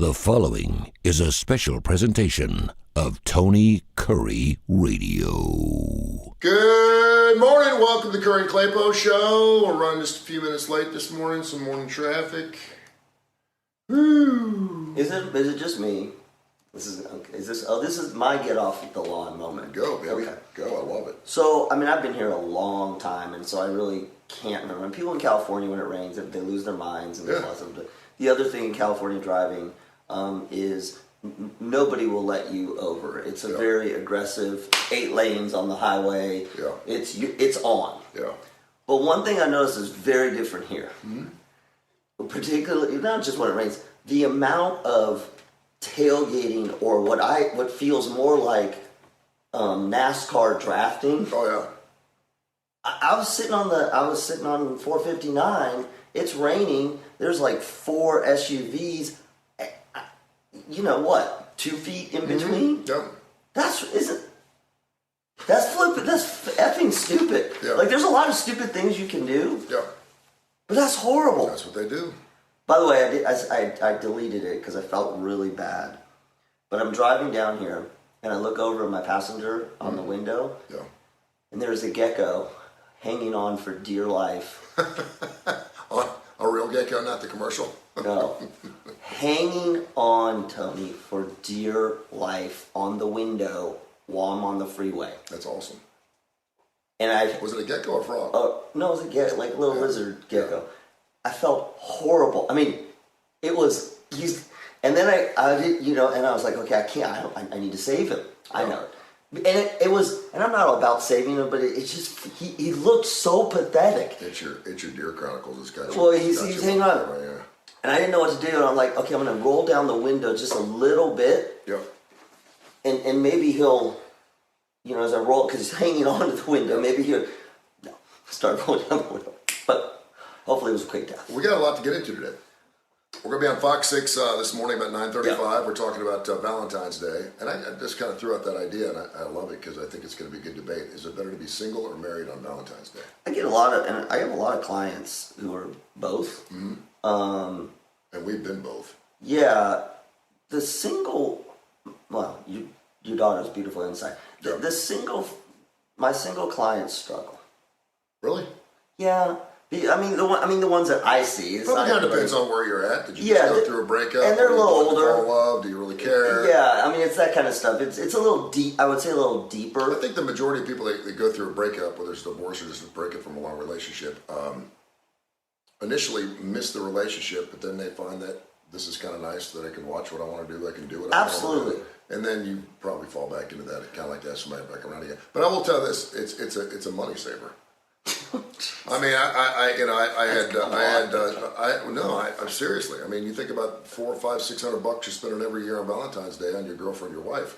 The following is a special presentation of Tony Kurre Radio. Good morning. Welcome to the Kurre and Klapow Show. We're running just a few minutes late this morning. Some morning traffic. Woo. Is it just me? This is my get off the lawn moment. Go, baby. Okay. Go. I love it. So, I've been here a long time, and so I really can't remember. And people in California, when it rains, they lose their minds. And the other thing in California driving is nobody will let you over. It's a very aggressive 8 lanes on the highway. Yeah. It's on. Yeah. But one thing I noticed is very different here. Mm-hmm. Particularly, not just when it rains, the amount of tailgating or what feels more like NASCAR drafting. Oh yeah. I was sitting on 459. It's raining. There's like 4 SUVs. You know what? 2 feet in between. Yeah. That's flippant. That's effing stupid. Yeah. Like there's a lot of stupid things you can do. Yeah. But that's horrible. That's what they do. By the way, I deleted it because I felt really bad. But I'm driving down here, and I look over at my passenger on the window, and there's a gecko hanging on for dear life. A real gecko, not the commercial? No. Hanging on, Tony, for dear life on the window while I'm on the freeway. That's awesome. And Was it a gecko or a frog? No, it was a gecko, like a little lizard gecko. Yeah. I felt horrible. It was, and then I did, and I was like, okay, I need to save him. I know it. And it was, and I'm not about saving him, but it's just, he looked so pathetic. It's your Deer Chronicles. It's got well, he's hanging on. And I didn't know what to do, and I'm like, okay, I'm going to roll down the window just a little bit. Yeah. And maybe he'll, as I roll, because he's hanging onto the window, maybe he'll start rolling down the window. But hopefully it was a quick death. We got a lot to get into today. We're going to be on Fox 6 this morning about 9:35. Yeah. We're talking about Valentine's Day. And I just kind of threw out that idea, and I love it because I think it's going to be a good debate. Is it better to be single or married on Valentine's Day? I have a lot of clients who are both. Mm-hmm. And we've been both. Yeah. The single, well, your daughter's beautiful inside. Yeah. My single clients struggle. Really? Yeah. The ones that I see. It probably kind of depends on where you're at. Did you just go through a breakup? And they're a little older. Fall in love? Do you really care? Yeah, it's that kind of stuff. It's a little deep. I would say a little deeper. I think the majority of people that go through a breakup, whether it's divorce or just a breakup from a long relationship, initially miss the relationship, but then they find that this is kind of nice, that I can watch what I want to do, I can do what I want to do. Absolutely. And then you probably fall back into that, kind of like that, somebody back around again. But I will tell you this: it's a money saver. Seriously. You think about $400, $500, $600 you spend every year on Valentine's Day on your girlfriend, your wife.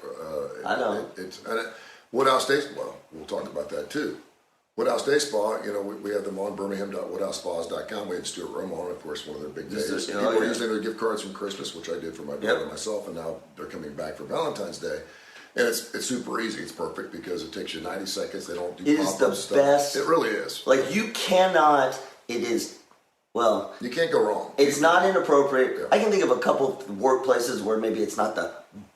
I know. Woodhouse Day. Well, we'll talk about that too. Woodhouse Day Spa. We have them on Birmingham.woodhousespas.com. We had Stuart Rome on, of course, one of their big days. People are using their gift cards from Christmas, which I did for my daughter and myself, and now they're coming back for Valentine's Day. And it's super easy. It's perfect because it takes you 90 seconds. They don't do pop-up stuff. It is the best. It really is. Like you cannot. It is. Well, you can't go wrong. It's not inappropriate. Yeah. I can think of a couple of workplaces where maybe it's not the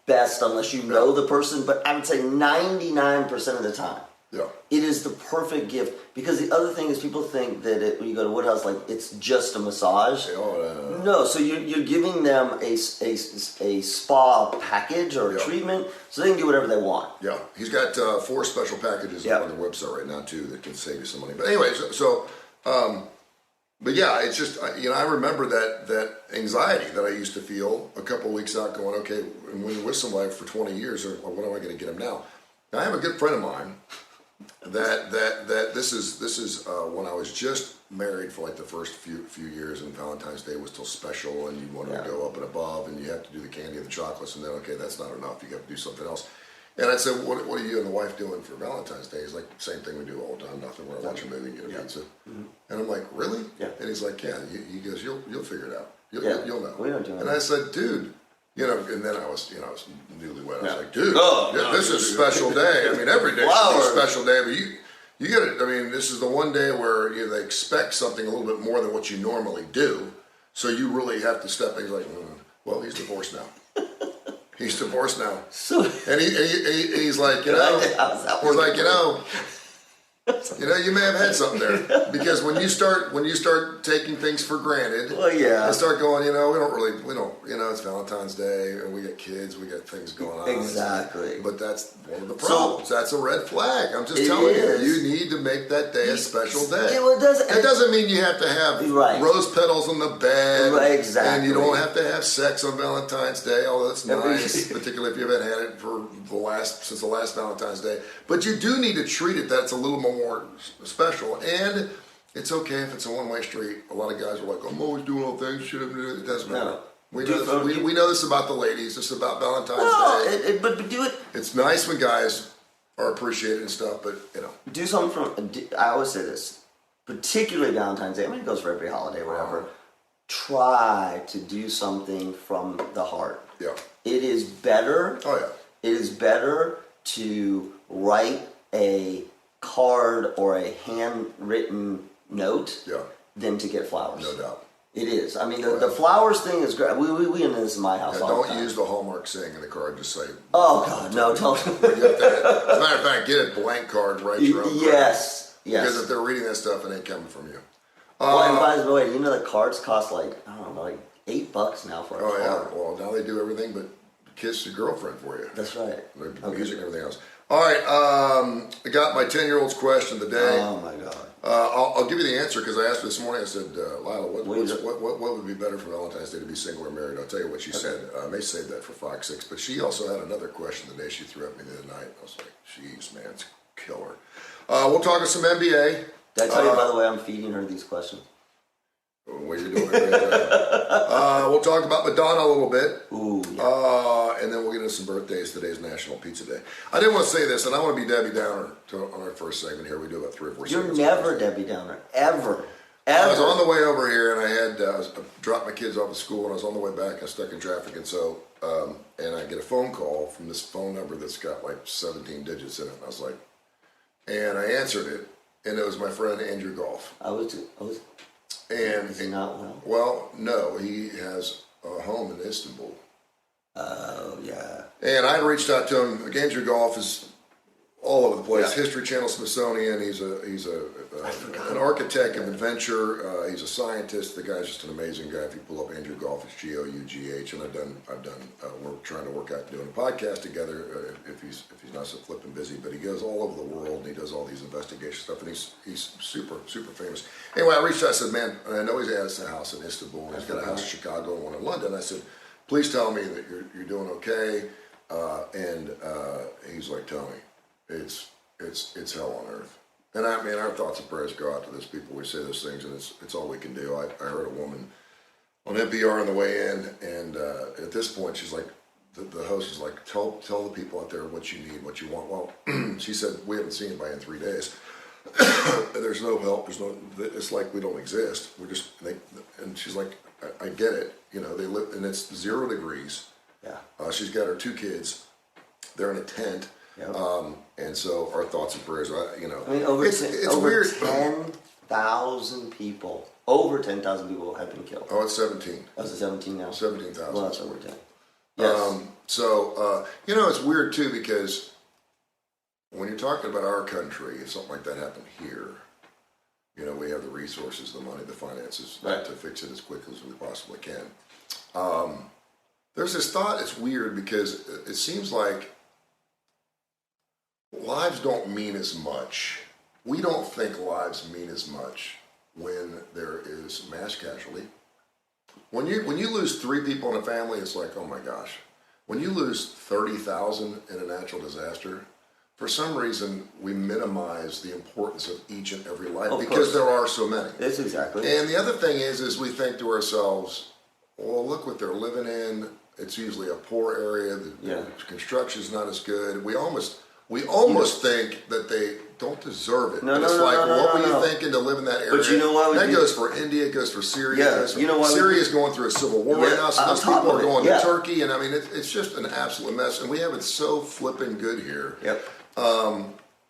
best unless you know the person, but I would say 99% of the time. Yeah. It is the perfect gift because the other thing is people think that when you go to Woodhouse, like it's just a massage. No, so you're giving them a spa package or a treatment, so they can do whatever they want. Yeah, he's got 4 special packages on their website right now too that can save you some money. But anyway, but yeah, it's just I remember that anxiety that I used to feel a couple of weeks out, going, okay, when you're with somebody for 20 years, or what am I going to get him now? Now I have a good friend of mine. That this is when I was just married for like the first few years, and Valentine's Day was still special, and you wanted to go up and above, and you have to do the candy and the chocolates, and then okay, that's not enough, you have to do something else. And I'd say, what are you and the wife doing for Valentine's Day? He's like, same thing we do all the time, nothing. We're watching a movie and get a pizza. Mm-hmm. And I'm like, really? Yeah. And he's like, yeah. He goes, you'll figure it out. You'll know. We don't do it. And I said, dude. And then I was newlywed. I was like, dude, this is a special day. Every day is a special day, but you get it. This is the one day where they expect something a little bit more than what you normally do. So you really have to step in. Like, Well, he's divorced now. He's divorced now. So, And he's like, you know, he's like, you may have had something there, because when you start taking things for granted, well, yeah, and start going, we don't, it's Valentine's Day and we got kids, we got things going on. exactly. But that's one of the problems. That's a red flag. I'm just It telling is. you need to make that day a special day. It It doesn't mean you have to have Right. rose petals on the bed, Right, exactly. and you don't have to have sex on Valentine's Day, although it's nice, particularly if you haven't had it since the last Valentine's Day. But you do need to treat it that's a little more special, and it's okay if it's a one-way street. A lot of guys are like, I'm always doing all things, it doesn't matter. No. We know this about the ladies. This is about Valentine's Day. But do it. It's nice when guys are appreciated and stuff, but Do something I always say this, particularly Valentine's Day. I mean, it goes for every holiday, whatever. Try to do something from the heart. Yeah. It is better. Oh yeah. It is better to write a card or a handwritten note than to get flowers. No doubt. It is. I mean, the flowers thing is great. We into this in my house all the Don't time. use the Hallmark saying in the card. Just say. Oh God, no! Don't. As a matter of fact, get a blank card. Write your own. Yes. Card. Because if they're reading that stuff, it ain't coming from you. Well, and by the way, the cards cost like $8 now for a card. Yeah. Well, now they do everything but kiss your girlfriend for you. That's right. Music and everything else. All right. I got my 10-year-old's question of the day. Oh my God. I'll give you the answer because I asked her this morning. I said, Lila, what would be better for Valentine's Day, to be single or married? I'll tell you what she said. I may save that for Fox 6. But she also had another question the day she threw at me the other night. I was like, jeez, man, it's a killer. We'll talk some NBA. Did I tell you, by the way, I'm feeding her these questions? What you're doing? We'll talk about Madonna a little bit. Ooh, yeah. And then we'll get into some birthdays. Today's National Pizza Day. I didn't want to say this, and I want to be Debbie Downer on our first segment here. We do about 3 or 4 You're segments. never Debbie Downer. Ever. I was on the way over here, and I dropped my kids off at school, and I was on the way back. I was stuck in traffic, and so and I get a phone call from this phone number that's got like 17 digits in it. And I was like, and I answered it, and it was my friend Andrew Goff. And is he not well? Well, no, he has a home in Istanbul. Oh, yeah. And I reached out to him. Andrew Goff is all over the place. Yeah. History Channel, Smithsonian. He's an architect of adventure. He's a scientist. The guy's just an amazing guy. If you pull up Andrew Goff, it's Gough. And we're trying to work out doing a podcast together. If he's not so flipping busy, but he goes all over the world and he does all these investigation stuff. And he's super famous. Anyway, I reached out. I said, man, I know he has a house in Istanbul. And he's got a house in Chicago and one in London. I said, please tell me that you're doing okay. And he's like, Tony, it's hell on earth. And I mean, our thoughts and prayers go out to those people. We say those things, and it's all we can do. I heard a woman on NPR on the way in, and at this point, she's like, the host is like, tell the people out there what you need, what you want. Well, she said, we haven't seen anybody in 3 days. There's no help. It's like we don't exist. And she's like, I get it. They live, and it's 0 degrees. Yeah. She's got her 2 kids. They're in a tent. Yep. And so our thoughts and prayers, I mean, over 10,000 people. Over 10,000 people have been killed. Oh, it's 17. Oh, is it 17 now? 17,000. Well, that's over 10. Yes. It's weird too, because when you're talking about our country, if something like that happened here, we have the resources, the money, the finances to fix it as quickly as we possibly can. There's this thought, it's weird because it seems like lives don't mean as much. We don't think lives mean as much when there is mass casualty. When you lose 3 people in a family, it's like, oh my gosh. When you lose 30,000 in a natural disaster, for some reason we minimize the importance of each and every life because there are so many. That's exactly. And the other thing is we think to ourselves, well, look what they're living in. It's usually a poor area. The construction's not as good. We almost think that they don't deserve it. What were you thinking to live in that area? But you know why that goes for India, it goes for Syria. Yeah, Syria is going through a civil war right now, so those people are going to Turkey, and I mean, it's just an absolute mess, and we have it so flipping good here. Yep.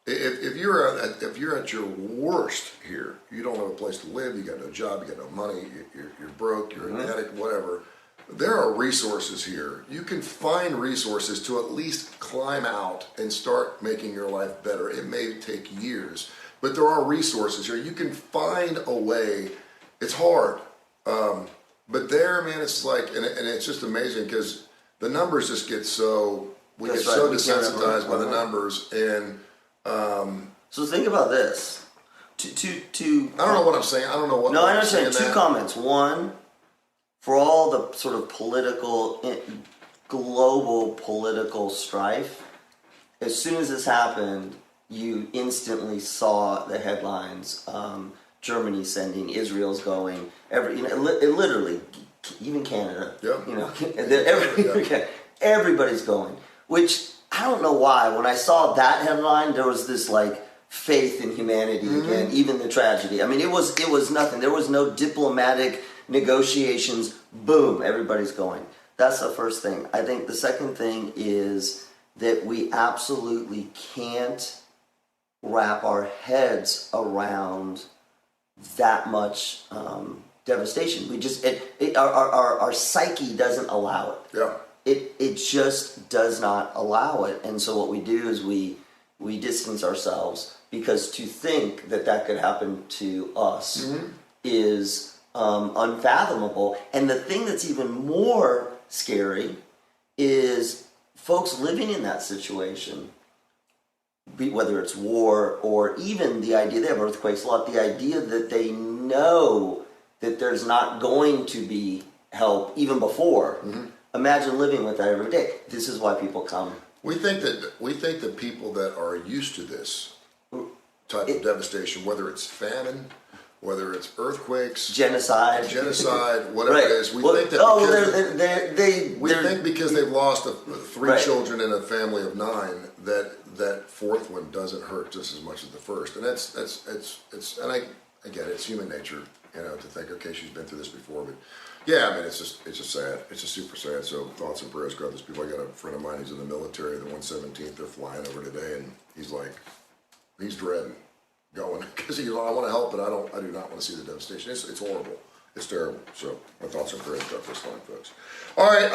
If you're at your worst here, you don't have a place to live, you got no job, you got no money, you're broke, you're an addict, whatever. there are resources here. You can find resources to at least climb out and start making your life better. It may take years, but there are resources here. You can find a way. It's hard. But there, man, it's like, and it's just amazing because the numbers just get so, we get so desensitized by the numbers. And so think about this. I don't know what I'm saying. I don't know what. No, I understand. Two comments. One, for all the sort of global political strife, as soon as this happened, you instantly saw the headlines. Germany sending, Israel's going. Literally, even Canada. Yeah. Everybody's going. Which I don't know why. When I saw that headline, there was this like faith in humanity again, even the tragedy. I mean, it was nothing. There was no diplomatic negotiations. Boom, everybody's going. That's the first thing. I think the second thing is that we absolutely can't wrap our heads around that much devastation. We just our psyche doesn't allow it. Yeah. It just does not allow it. And so what we do is we distance ourselves, because to think that could happen to us is unfathomable. And the thing that's even more scary is folks living in that situation, whether it's war or even the idea, they have earthquakes a lot, the idea that they know that there's not going to be help even before. Imagine living with that every day. This is why people come. We think that people that are used to this type of devastation, whether it's famine, whether it's earthquakes, genocide, whatever it is, we think because they've lost three children in a family of 9, that fourth one doesn't hurt just as much as the first, and it's and I get it, it's human nature, to think, okay, she's been through this before, but yeah, I mean, it's just sad. It's just super sad. So thoughts and prayers go out to those people. I got a friend of mine who's in the military, the 117th. They're flying over today, and he's dreading going because I want to help, but I do not want to see the devastation. It's horrible. It's terrible. So my thoughts and prayers go out this line, folks. All right,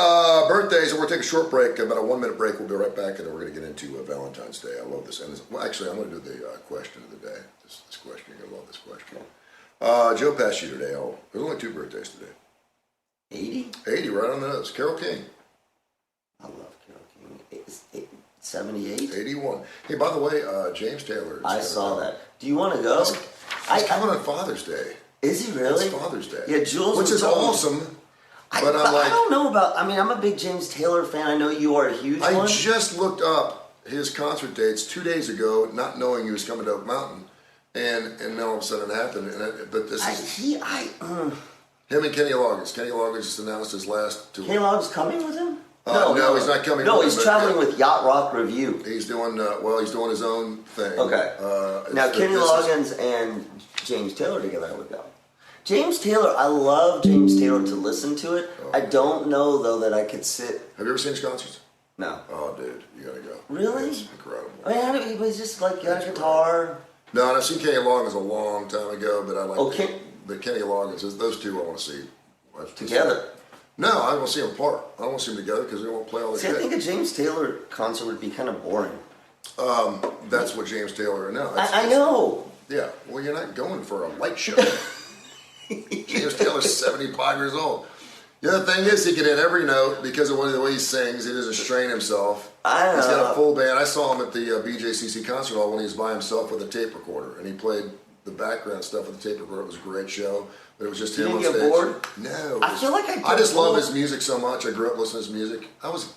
birthdays, and we're going to take a short break, about a 1-minute break. We'll be right back, and then we're going to get into Valentine's Day. I love this. And actually, I'm going to do the question of the day. This question, you're going to love this question. Joe passed you today. There's only 2 birthdays today. 80? 80, right on the nose. Carole King. I love Carole King. 78? 81. Hey, by the way, James Taylor. I saw that. Do you want to go? He's coming on Father's Day. Is he really? It's Father's Day. Yeah, Jules. Which is awesome. But I don't know about. I mean, I'm a big James Taylor fan. I know you are a huge one. I just looked up his concert dates 2 days ago, not knowing he was coming to Oak Mountain, and then all of a sudden it happened. But this is him and Kenny Loggins. Kenny Loggins just announced his last tour. Kenny Loggins coming with him? No, he's not coming. No, he's traveling with Yacht Rock Review. He's doing he's doing his own thing. Okay. Now Kenny Loggins and James Taylor together, I would go. James Taylor, I love James Taylor to listen to it. I don't know though that I could sit. Have you ever seen his concerts? No. Oh, dude, you gotta go. Really? It's incredible. I mean, he was just like got a guitar. No, and I've seen Kenny Loggins a long time ago, but I like. Okay. But Kenny Loggins, those two I want to see Together? No, I want to see them apart. I don't want to see them together because they won't play all the shit. I think a James Taylor concert would be kind of boring. That's what James Taylor. No, I know. Yeah, well, you're not going for a light show. James Taylor's 75 years old. The other thing is he can hit every note because of the way he sings. He doesn't strain himself. He's got a full band. I saw him at the BJCC concert hall when he was by himself with a tape recorder, and he played the background stuff with the tape recorder. It was a great show, but it was just him on stage. You didn't get bored? No. I feel like I just love his music so much. I grew up listening to his music. I was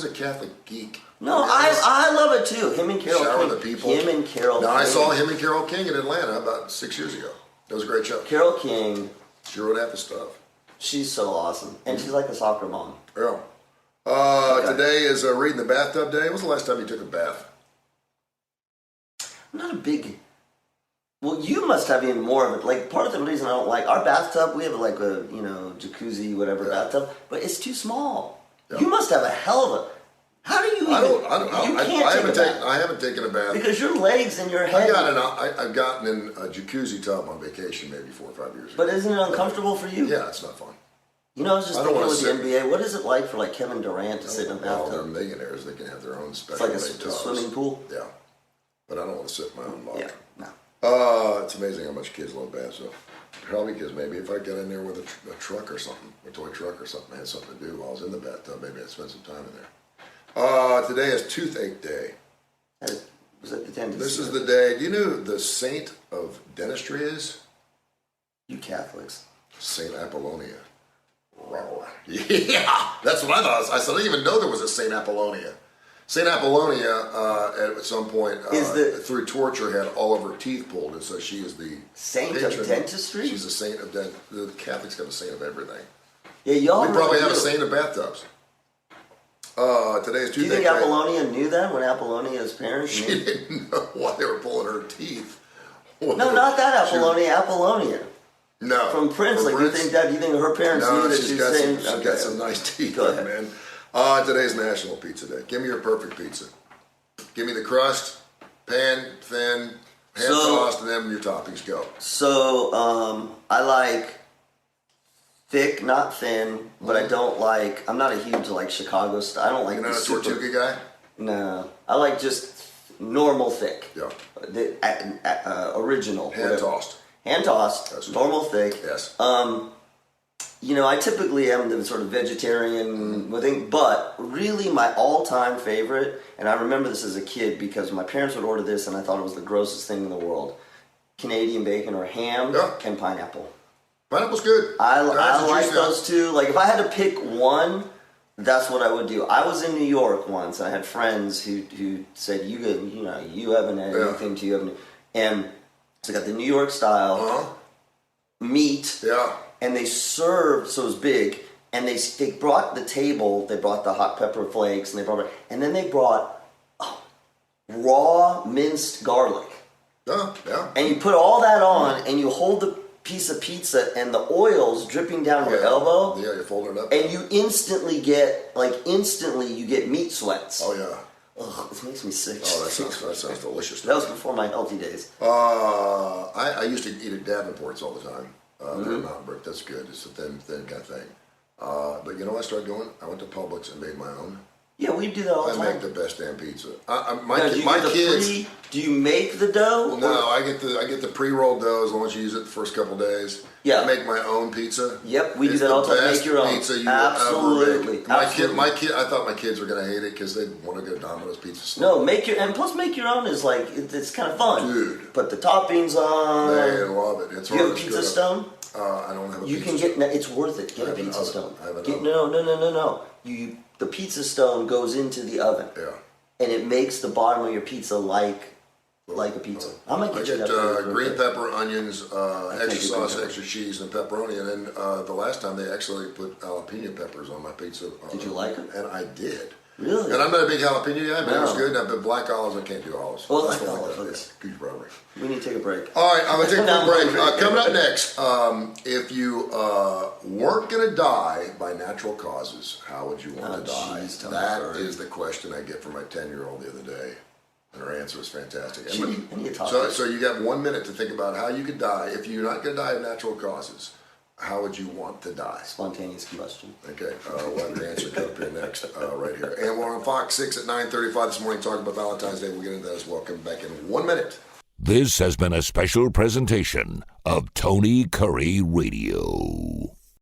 a Catholic geek. No, I love it too. Him and Carole King. Shower the people. Him and Carole King. I saw him and Carole King in Atlanta about 6 years ago. It was a great show. Carole King. She wrote half the stuff. She's so awesome. And she's like a soccer mom. Yeah. Today is reading the bathtub day. When was the last time you took a bath? I'm not a big... Well, you must have even more of it. Like, part of the reason I don't like... Our bathtub, we have like a, jacuzzi, whatever bathtub, but it's too small. Yeah. You must have a hell of a... How do you even... I haven't taken a bath. Because your legs and your head... I've gotten in a jacuzzi tub on vacation maybe 4 or 5 years ago. But isn't it uncomfortable for you? Yeah, it's not fun. You know, I was just I don't thinking wanna with the NBA, what is it like for like Kevin Durant to sit in a Well, they're bathtub? millionaires. They can have their own It's special like a made tubs. swimming pool. Yeah, but I don't want to sit in my own muck. Yeah, no. It's amazing how much kids love baths. So probably because maybe if I got in there with a truck or something, a toy truck or something, I had something to do while I was in the bathtub. Maybe I'd spend some time in there. Today is Toothache Day. Was that the dentist? This is the day. Do you know who the saint of dentistry is? You Catholics. Saint Apollonia. Yeah, that's what I thought. I said I didn't even know there was a Saint Apollonia. Saint Apollonia, at some point, through torture, had all of her teeth pulled, and so she is the Saint of dentistry? She's a saint of dentistry. The Catholics got a saint of everything. Yeah, y'all We probably really have a do. saint of bathtubs. Today is Tuesday. Do you think Apollonia knew that when Apollonia's parents She knew? didn't know why they were pulling her teeth. No, not that Apollonia. Apollonia. No. From Prince. From Like, Prince? you think that? You think her parents No, knew that she's she got was some, saying? she's got some nice teeth, Go there, ahead. man. Today's National Pizza Day. Give me your perfect pizza. Give me the crust, pan, thin, hand tossed, and then your toppings go. So, I like thick, not thin, but I don't like. I'm not a huge like Chicago style. I don't like. You're not the a super, Tortuga guy? No, I like just normal thick. Yeah. The original. Hand whatever. tossed. Hand tossed. That's normal thick. Yes. You know, I typically am the sort of vegetarian thing, but really my all-time favorite, and I remember this as a kid because my parents would order this and I thought it was the grossest thing in the world, Canadian bacon or ham and pineapple. Pineapple's good. I like juicy. those two. Like, if I had to pick one, that's what I would do. I was in New York once, and I had friends who said, you haven't had anything to you haven't. And so I got the New York style meat. Yeah. And they served, so it was big, and they brought the table, they brought the hot pepper flakes, and then they brought raw minced garlic. Yeah. And you put all that on, and you hold the piece of pizza, and the oil's dripping down your elbow. Yeah, you fold it up. And you instantly get meat sweats. Oh, yeah. Ugh, this makes me sick. Oh, that sounds delicious. That was before my healthy days. I used to eat at Davenport's all the time. Mountain brick, that's good. It's a thin kind of thing. But you know what I started doing? I went to Publix and made my own. Yeah, we do that all the I time. make the best damn pizza. Do you make the dough? No, I get the pre-rolled dough as long as you use it the first couple days. Yeah. I make my own pizza. Yep, we do It's that all the time. best Make your own. pizza you Absolutely. will ever make. My kid, I thought my kids were gonna hate it because they want to go to Domino's pizza. No, make your own is like it's kind of fun. Dude. Put the toppings on. They love it. It's Do you have a pizza stone? I don't have a You pizza can stone. get. It's worth it. Get I a have an pizza oven. stone. I have an Get, oven. no. The pizza stone goes into the oven. Yeah. And it makes the bottom of your pizza like a pizza. I might I get you get that. green pepper, onions, extra do sauce, green extra cheese, and pepperoni. And then the last time they actually put jalapeno peppers on my pizza. Did you like it? And I did. Really? And I'm not a big jalapeno guy, but it was No. good. But black olives, I can't do olives. Oh, That's black what I olives, got. okay. Yeah, huge problem. We need to take a break. All right, I'm going to take a Now quick I'm break. hungry. Coming up next, if you weren't going to die by natural causes, how would you want to die? Geez, tell me That the story. is the question I get from my 10-year-old the other day. And her answer is fantastic. I need to talk So, to you. so you got 1 minute to think about how you could die. If you're not going to die of natural causes, how would you want to die? Spontaneous combustion. Okay, we'll have your answer come up here next, right here. And we're on Fox 6 at 9:35 this morning talking about Valentine's Day. We'll get into that as well. Come back in 1 minute. This has been a special presentation of Tony Curry Radio.